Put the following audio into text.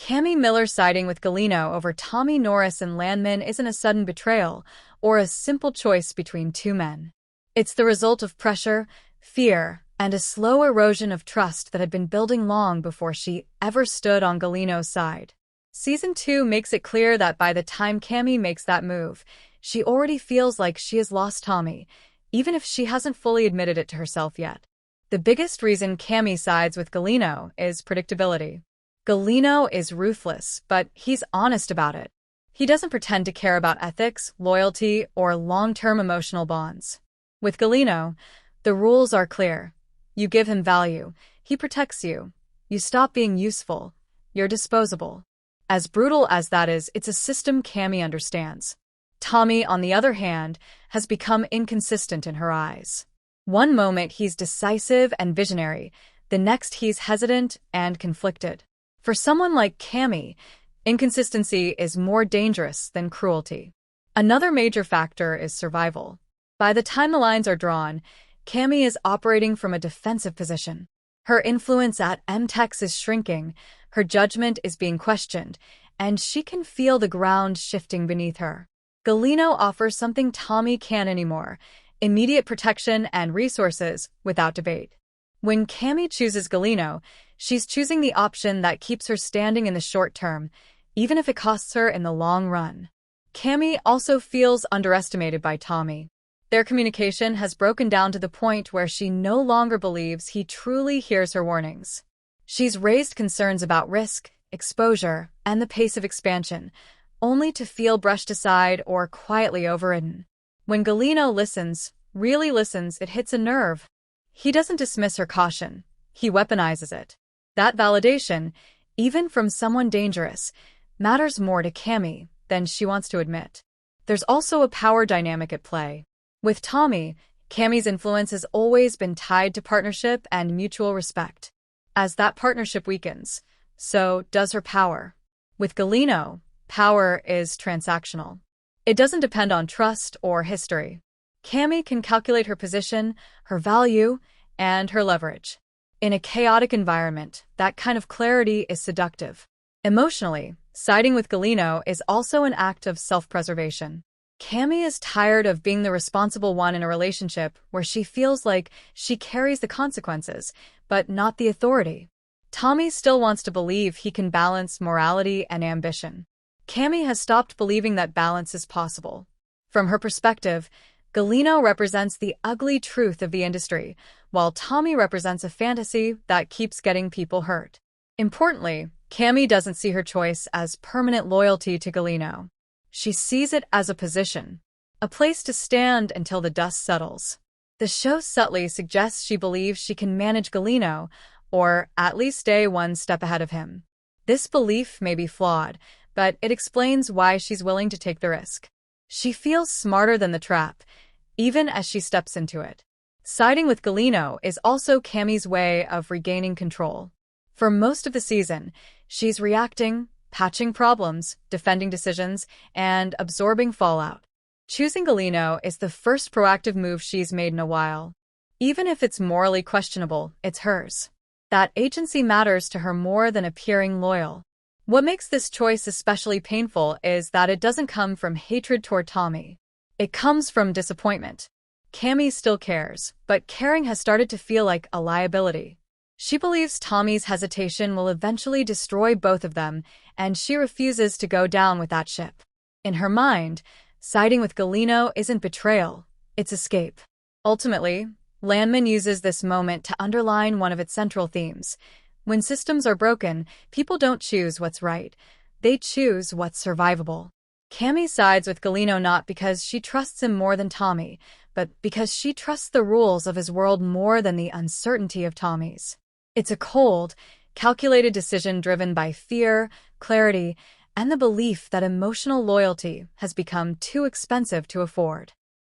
Cami Miller siding with Gallino over Tommy Norris and Landman isn't a sudden betrayal or a simple choice between two men. It's the result of pressure, fear, and a slow erosion of trust that had been building long before she ever stood on Gallino's side. Season 2 makes it clear that by the time Cami makes that move, she already feels like she has lost Tommy, even if she hasn't fully admitted it to herself yet. The biggest reason Cami sides with Gallino is predictability. Gallino is ruthless, but he's honest about it. He doesn't pretend to care about ethics, loyalty, or long-term emotional bonds. With Gallino, the rules are clear. You give him value, he protects you. You stop being useful, you're disposable. As brutal as that is, it's a system Cami understands. Tommy, on the other hand, has become inconsistent in her eyes. One moment he's decisive and visionary, the next he's hesitant and conflicted. For someone like Cami, inconsistency is more dangerous than cruelty. Another major factor is survival. By the time the lines are drawn, Cami is operating from a defensive position. Her influence at M-Tex is shrinking, her judgment is being questioned, and she can feel the ground shifting beneath her. Gallino offers something Tommy can't anymore: immediate protection and resources without debate. When Cami chooses Gallino, she's choosing the option that keeps her standing in the short term, even if it costs her in the long run. Cami also feels underestimated by Tommy. Their communication has broken down to the point where she no longer believes he truly hears her warnings. She's raised concerns about risk, exposure, and the pace of expansion, only to feel brushed aside or quietly overridden. When Gallino listens, really listens, it hits a nerve. He doesn't dismiss her caution, he weaponizes it. That validation, even from someone dangerous, matters more to Cami than she wants to admit. There's also a power dynamic at play. With Tommy, Cami's influence has always been tied to partnership and mutual respect. As that partnership weakens, so does her power. With Gallino, power is transactional. It doesn't depend on trust or history. Cami can calculate her position, her value, and her leverage. In a chaotic environment, that kind of clarity is seductive. Emotionally, siding with Gallino is also an act of self-preservation. Cami is tired of being the responsible one in a relationship where she feels like she carries the consequences, but not the authority. Tommy still wants to believe he can balance morality and ambition. Cami has stopped believing that balance is possible. From her perspective, Gallino represents the ugly truth of the industry, while Tommy represents a fantasy that keeps getting people hurt. Importantly, Cami doesn't see her choice as permanent loyalty to Gallino. She sees it as a position, a place to stand until the dust settles. The show subtly suggests she believes she can manage Gallino, or at least stay one step ahead of him. This belief may be flawed, but it explains why she's willing to take the risk. She feels smarter than the trap, even as she steps into it. Siding with Gallino is also Cami's way of regaining control. For most of the season, she's reacting, patching problems, defending decisions, and absorbing fallout. Choosing Gallino is the first proactive move she's made in a while. Even if it's morally questionable, it's hers. That agency matters to her more than appearing loyal. What makes this choice especially painful is that it doesn't come from hatred toward Tommy. It comes from disappointment. Cami still cares, but caring has started to feel like a liability. She believes Tommy's hesitation will eventually destroy both of them, and she refuses to go down with that ship. In her mind, siding with Gallino isn't betrayal, it's escape. Ultimately, Landman uses this moment to underline one of its central themes. When systems are broken, people don't choose what's right, they choose what's survivable. Cami sides with Gallino not because she trusts him more than Tommy, but because she trusts the rules of his world more than the uncertainty of Tommy's. It's a cold, calculated decision driven by fear, clarity, and the belief that emotional loyalty has become too expensive to afford.